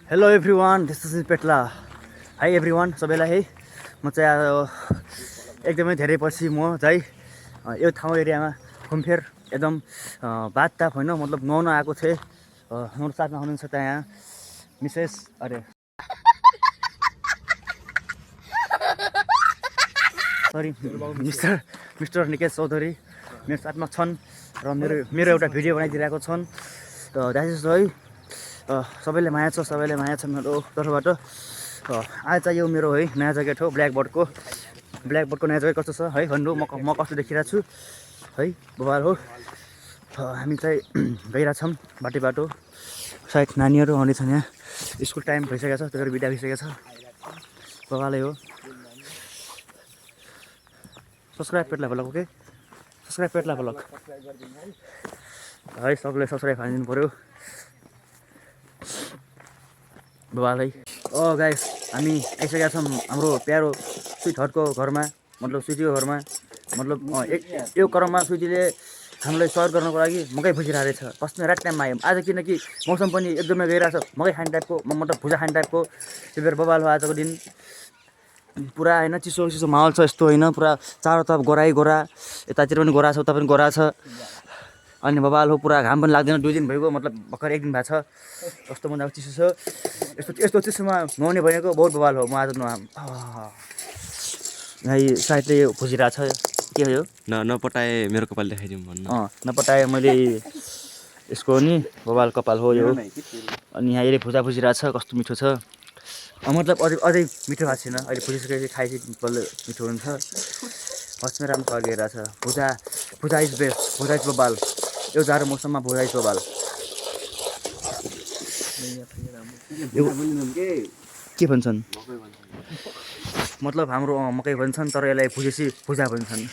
Hello everyone, this is Petla. Hi everyone, सबैलाई hi. म चाहिँ आज एकदमै धेरै पछि म चाहिँ यो ठाउँ एरियामा घुमफेर एकदम बातताप होइन, मतलब नुहाउन आएको थिएँ। हाम्रो साथमा हुनुहुन्छ त्यहाँ मिसेस अरे सरी मिस्टर निकेश चौधरी मेरो साथमा छन् र मेरो एउटा भिडियो बनाइदिइरहेको छन्। द्याट इज है। सबैले माया छ, सबैले माया छ मेरो तर्फबाट। आज चाहिँ यो मेरो है नयाँ ज्याकेट हो, ब्ल्याकबर्डको नयाँ ज्याकेट कस्तो छ है भन्नु। म कस्तो देखिरहेको छु है, बबाल हो। हामी चाहिँ गइरहेछौँ बाटो। सायद नानीहरू आउनेछन्, यहाँ स्कुल टाइम भइसकेको छ, त्यही भएर बिदा भइसकेको छ। बबालै हो। Subscribe Petla vlog, okay? Subscribe Petla vlog है, सबले सब्सक्राइब हानिदिनु पऱ्यो बबालै। गाइस, हामी आइसकेका छौँ हाम्रो प्यारो स्विटहटको घरमा, मतलब स्विटीको घरमा। मतलब यो क्रममा स्विटीले हामीलाई सहयोग गर्नको लागि मकै भुजिरहेको रहेछ। फर्स्टमा रात टाइममा आयौँ आज, किनकि मौसम पनि एकदमै गइरहेछ, मकै खाने टाइपको, मतलब भुजा खाने टाइपको। त्यही भएर बबाल हो आजको दिन। पुरा होइन चिसो माहौल छ, यस्तो होइन, पुरा चारोतर्फ गोरा, यतातिर पनि गोरा छ, उता पनि गोरा छ। अनि बबाल हो, पुरा घाम पनि लाग्दैन। 2 दिन भइगयो, मतलब भर्खर 1 दिन भएको छ। कस्तो मजाको चिसो छ। यस्तो चिसोमा नुहाउने भनेको बहुत बबाल हो। म आज सायद यो खोजिरहेको छ, के हो यो? नपटाए मेरो कपाल देखाइदिउँ भन्नु। नपटाए मैले यसको नि बबाल कपाल हो यो। अनि यहाँ यसले भुजा भुजिरहेको छ, कस्तो मिठो छ। मतलब अझै मिठो भएको छैन, अहिले भुजिसकेपछि खाएपछि बल्ल मिठो हुन्छ। फर्स्टमै राम्रो फर्किरहेको छ। भुजा इज बेस्ट, भुजा इज बबाल। यो जाडो मौसममा भुजा इज बबाल। के भन्छन्? मतलब हाम्रो मकै भन्छन्, तर यसलाई भुजा भन्छन्।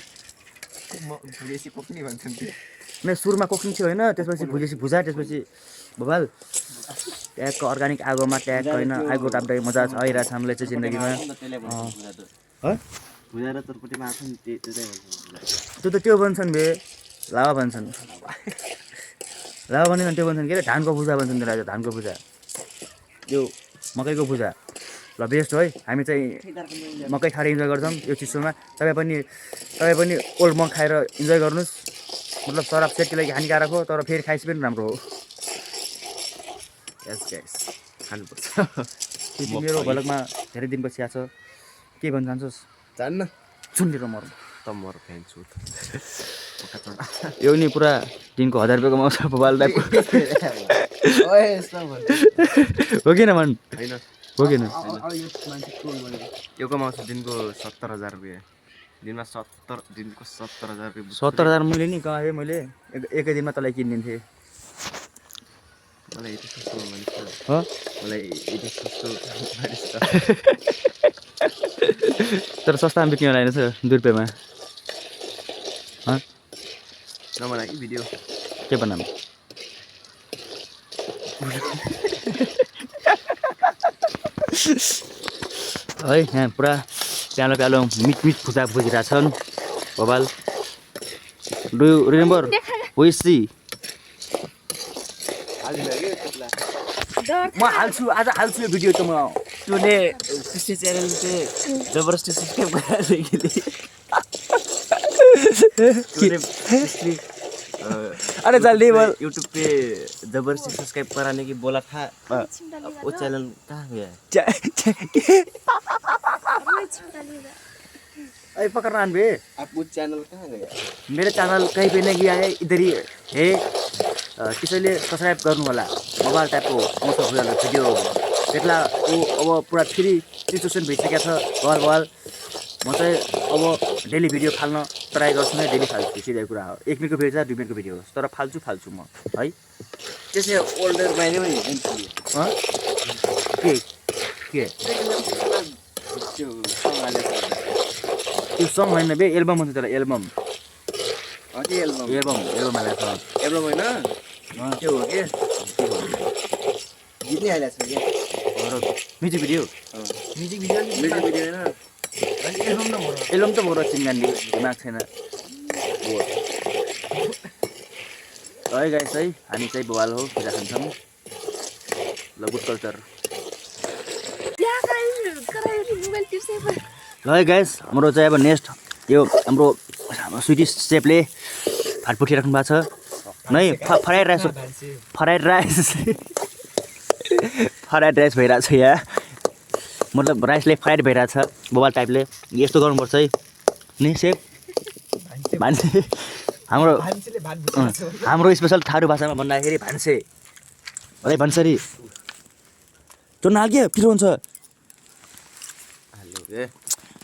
नै सुरुमा कोक्नी थियो होइन, त्यसपछि भुजा, त्यसपछि बबाल। ट्यागको अर्ग्यानिक आगोमा ट्याग होइन, आगो टाप्दै मजा आइरहेको छ हामीलाई चाहिँ जिन्दगीमा। त्यो भन्छन् बे, लावा भन्छन्। लावा भन्छन्, त्यो भन्छन् के अरे धानको भुजा भन्छन्। त्यसलाई धानको भुजा, यो मकैको भुजा। ल बेस्ट हो है। हामी चाहिँ मकै खाएर इन्जोय गर्छौँ यो चिसोमा। तपाईँ पनि ओल्ड मक खाएर इन्जोय गर्नुहोस्। मतलब शराब सेहतको लागि हानिकारक हो, तर फेरि खाइस पनि राम्रो हो। यस गाइस, खानुपर्छ। त्यो मेरो भ्लगमा धेरै दिनपछि आएको छ। के भन्न चाहन्छस्? जान्न, सुनिदिएर मर फ्यान छु। यो नि पुरा दिनको 1000 रुपियाँ कमाउँछ बबाल टाइपको। हो किन भन्? हो किन? यो कमाउँछ दिनको 70,000 रुपियाँ। दिनको 70,000 रुपियाँ। 70,000 मैले नि कमाएँ। मैले एकै दिनमा तँलाई किनिदिन्थेँ। मलाई यति सस्तो मानिस त, मलाई यति सस्तो मानिस त। तर सस्तामा बिक्ने रहेन छ 2 रुपियाँमा। नबना कि भिडियो, के बनाऊँ? है यहाँ पुरा प्यालो मिठ भुजा भुजिरहेछन् बबाल। Do you remember who is she? म हाल्छु, आज हाल्छु यो भिडियो त म। तूने कृष्ण चैनल पे जबरदस्ती सब्सक्राइब करा लेकिन अरे जल्दी बोल। यूट्यूब पे जबरदस्ती सब्सक्राइब कराने की बोला था, वो चैनल कहाँ गया? अरे पकड़ना बे, आप वो चैनल कहाँ गया? मेरो चैनल कहीं पे नहीं गया है, इधर ही है। त्यसैले सब्सक्राइब गर्नु होला। मोबाइल टाइपको आउँछ भिडियो। त्यसलाई अब पुरा फ्री सिचुएसन भइसकेको छ बबाल। म चाहिँ अब डेली भिडियो फाल्न ट्राई गर्छु नै, डेली फाल्छु। सिधै कुरा हो, 1 मिनटको भिडियो चाहिँ 2 मिनटको भिडियो होस्, तर फाल्छु म है। त्यसै ओल्डर माइने पनि के त्यो सङ होइन बे, एल्बम हुन्छ त्यसलाई, एल्बम हालेको छ। एल्बम होइन, त्यो हो कि गीत नै हालेको छ क्या। म्युजिक भिडियो होइन, एल्बम त बोर चिन्गान्डी दिमाग छैन। है गाइस है, हामी चाहिँ बवाल हो, पूजा खान्छौँ। ल गुड कल्चर। ल है गाइस हाम्रो चाहिँ अब नेक्स्ट यो हाम्रो स्विटी सेपले फाटफुटी राख्नु भएको छ नै फ्राइड राइस फ्राइड राइस भइरहेको छ यहाँ मतलब राइसले फ्राइड भइरहेको छ बोबाल टाइपले यस्तो गर्नुपर्छ है नि सेप भान्से हाम्रो स्पेसल थारू भाषामा भन्दाखेरि भान्से अरे भान्सरी त्यो नाल्के पिरो हुन्छ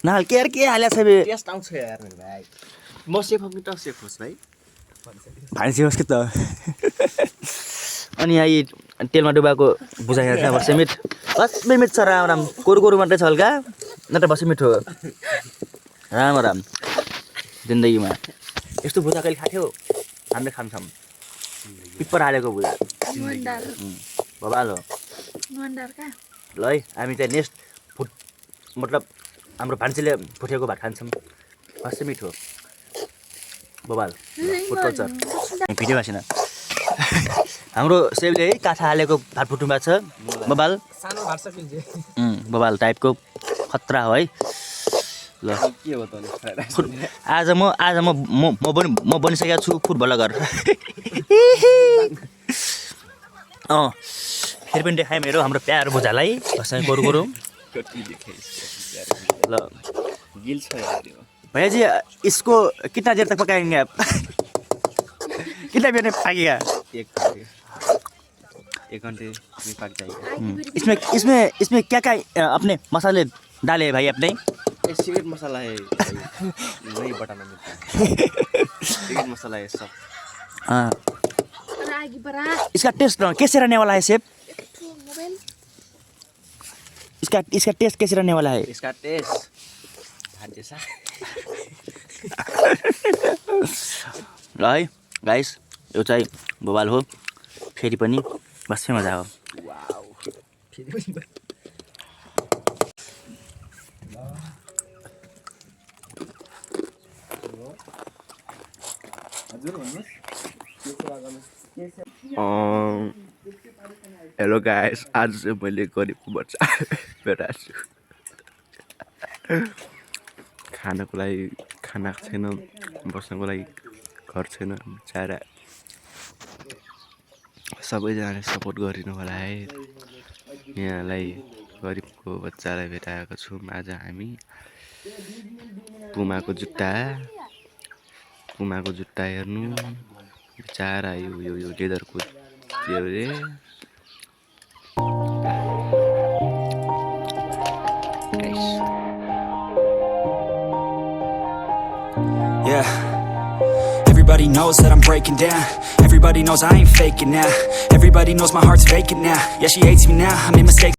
नाल के यार के हाल्या छ बे टेस्ट आउँछ यार मेरो भाइ म सेफ हो कि त सेफ होस् भाइ भान्से होस् कि त अनि यहाँ यी तेलमा डुबाएको बुझाइहरू छ बसे मिठ बसमै मिठ छ राम राम कोरु कोरु मात्रै छ हल्का नत्र बसे मिठो राम राम जिन्दगीमा यस्तो भुजा कहिले खाथ्यो हामीले खान्छौँ पिप्पर हालेको भुजा बबाल हो ल है हामी चाहिँ नेक्स्ट फुड मतलब हाम्रो भान्सेले फुटेको भात खान्छौँ बसे मिठो बबाल फुड कल्चर भिडियो भाषण हाम्रो सेबले है काठा हालेको भात फुट्नु भएको छ बबाल सानो भात सकिन्छ बबाल टाइपको खतरा हो है ल के हो त आज म बनिसकेको छु फुड ब्लगर फेरि पनि देखाएँ मेरो हाम्रो प्यारो भुजालाई कसै गोरु गोरु ल गिल छ यार यो भैया जी इसको कितना देर तक पकाएंगे आप कितना देर में पकेगा एक घंटे में पक जाएगा इसमें क्या क्या अपने मसाले डाले भाई अपने ये सीक्रेट मसाला है नहीं बताना मिलता सीक्रेट मसाला है सब हाँ इसका टेस्ट कैसे रहने वाला है शेफ इसका टेस्ट कैसे रहने वाला है इसका टेस्ट भात जैसा ल है गाइस यो चाहिँ बबाल हो फेरि पनि बस्दै मजा हो हेलो गाइस आज चाहिँ मैले गरिबको बच्चा भेटाएको छु खानको लागि खाना छैन बस्नको लागि घर छैन बिचारा सबैजनाले सपोर्ट गरिदिनु होला है यहाँलाई गरिबको बच्चालाई भेटाएको छौँ आज हामी पुमाको जुत्ता हेर्नु बिचारा यो लेदरको के अरे Yeah, everybody knows that I'm breaking down. Everybody knows I ain't faking now. Everybody knows my heart's vacant now. Yeah, she hates me now, I made mistakes.